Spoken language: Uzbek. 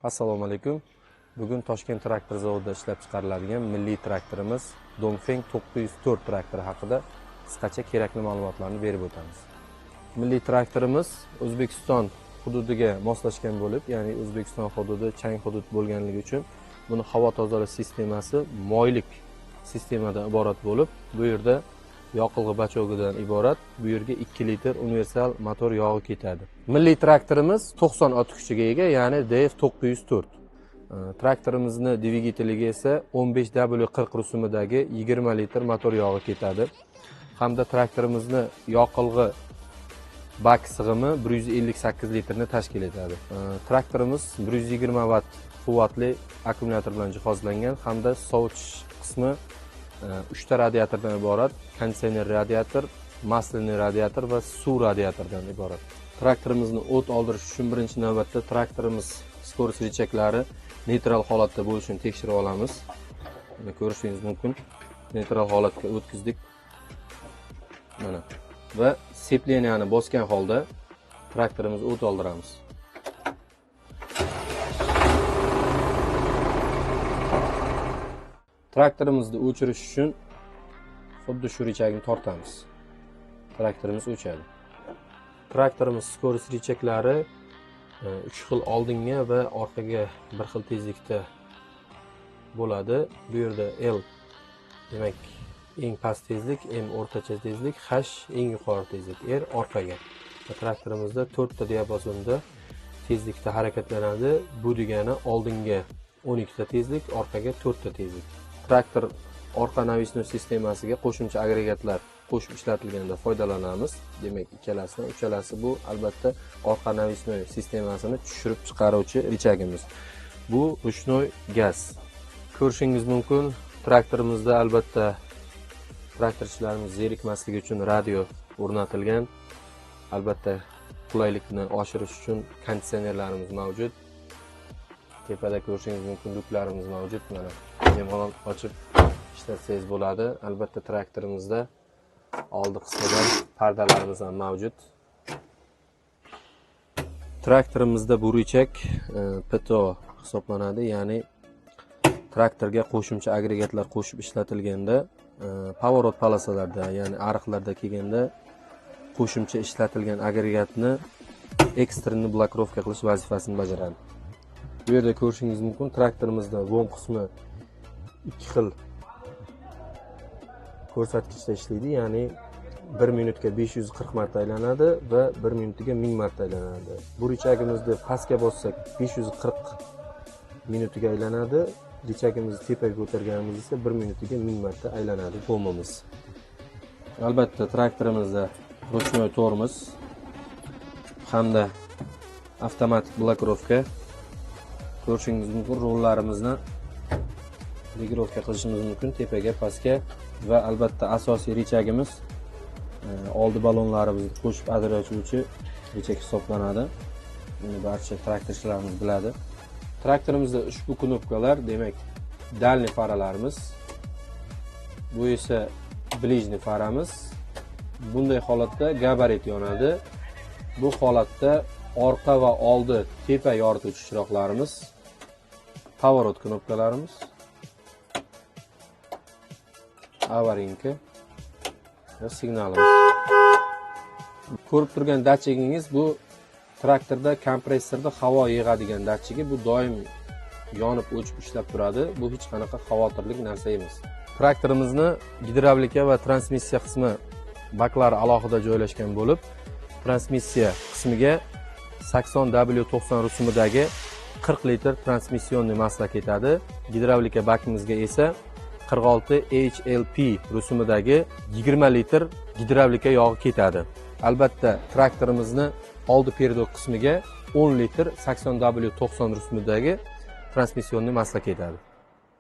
Assalomu alaykum. Bugun Toshkent traktor zavodida ishlab chiqariladigan milliy traktorimiz Dongfeng 904 traktori haqida qisqacha kerakli ma'lumotlarni berib o'tamiz. Milliy traktorimiz O'zbekiston hududiga moslashgan bo'lib, ya'ni O'zbekiston hududi chang hudud bo'lganligi uchun buni havo tozalash sistemasi moylik sistemadan iborat bo'lib, bu yerda yoqilg'i bachogidan iborat. Bu yerga 2 litr universal motor yog'i ketadi. Milliy traktorimiz 90 ot kuchiga ega, ya'ni DF 904. Traktorimizni dvigateliga esa 15W40 rusumidagi 20 litr motor yog'i ketadi. Hamda traktorimizni yoqilg'i bak sig'imi 158 litrni tashkil etadi. Traktorimiz 120 watt quvvatli akkumulyator bilan jihozlangan hamda sovutish qismi 3 ta radiatordan iborat. Konditsioner radiator, masляный radiator va suv radiatordan iborat. Traktorimizni o't oldirish uchun birinchi navbatda traktorimiz skorost rechaklari neytral holatda bo'lishini tekshirib olamiz. Mana ko'rishingiz mumkin. Neytral holatga o'tkazdik. Mana. Va sepleniyani bosgan holda traktorimizni o't oldiramiz. Traktorimizni o'chirish uchun xuddi shu rechagini tortamiz. Traktorimiz o'chadi. Traktorimiz skorost rechaklari 3 xil oldinga va orqaga bir xil tezlikda bo'ladi. Bu yerda L demak eng past tezlik, M o'rtacha tezlik, H eng yuqori tezlik, R orqaga. Traktorimizda 4 ta diapazonda tezlikda harakatlanadi. Bu degani oldinga 12 ta tezlik, orqaga 4 ta tezlik. Traktor orqa navisnoy sistemasiga qo'shimcha agregatlar qo'shib ishlatilganda foydalanamiz. Demak, ikkalasidan uchalasi bu albatta orqa navisnoy sistemasini tushirib chiqaruvchi rechagimiz. Bu ruchnoy gaz. Ko'rishingiz mumkin, traktorimizda albatta traktorchilarimiz zerikmasligi uchun radio o'rnatilgan. Albatta qulaylikni oshirish uchun konditsionerlarimiz mavjud. Tepada ko'rishingiz mumkin, luklarimiz mavjud. Mana bemalol ochib ishlatsangiz bo'ladi. Albatta traktorimizda oldi qismida pardalarimiz ham mavjud. Traktorimizda bu rechak PTO hisoblanadi, ya'ni traktorga qo'shimcha agregatlar qo'shib ishlatilganda, pavorot polosalarda, ya'ni ariqlarda kelganda qo'shimcha ishlatilgan agregatni eksternni blokировка qilish vazifasini bajaradi. Bu yerda ko'rishingiz mumkin, traktorimizda von qismi 2 xil ko'rsatkichda ishlaydi, ya'ni 1 minutga 540 marta aylanadi va 1 minutiga 1000 marta aylanadi. Bu rechagimizni pastga bossak 540 minutiga aylanadi. Rechagimizni tepaga ko'targanimiz esa 1 minutiga 1000 marta aylanadi bombamiz. Albatta traktorimizda ruchnoy tormoz hamda avtomatik blokirovka. Ko'rishingiz mumkin, rollarimizni regirovka qilishimiz mumkin tepaga, pastga va albatta asosiy rechagimiz oldi ballonlarimizni qo'shib ajratuvchi rechak hisoblanadi. Buni barcha traktorchilarimiz biladi. Traktorimizda ushbu knopkalar, demak, dalniy faralarimiz, bu esa blижний faramiz. Bunday holatda gabarit yonadi. Bu holatda orqa va oldi tepa yorituvchi chiroqlarimiz, pavorot knopkalarimiz, avarinka va signalimiz. Ko'rib turgan datchigingiz bu traktorda kompressorda havo yig'adigan datchigi. Bu doim yonib o'chib ishlab turadi. Bu hech qanaqa xavotirlik narsa emas. Traktorimizni gidravlika va transmissiya qismi baklari alohida joylashgan bo'lib, transmissiya qismiga 80W90 rusumidagi 40 litr transmissionniy masla ketadi. Gidravlika bakimizga esa 46HLP rusumidagi 20 litr gidravlika yog'i ketadi. Albatta traktorimizni oldi perdok qismiga 10 litr 80W90 rusumidagi transmissionniy masla ketadi.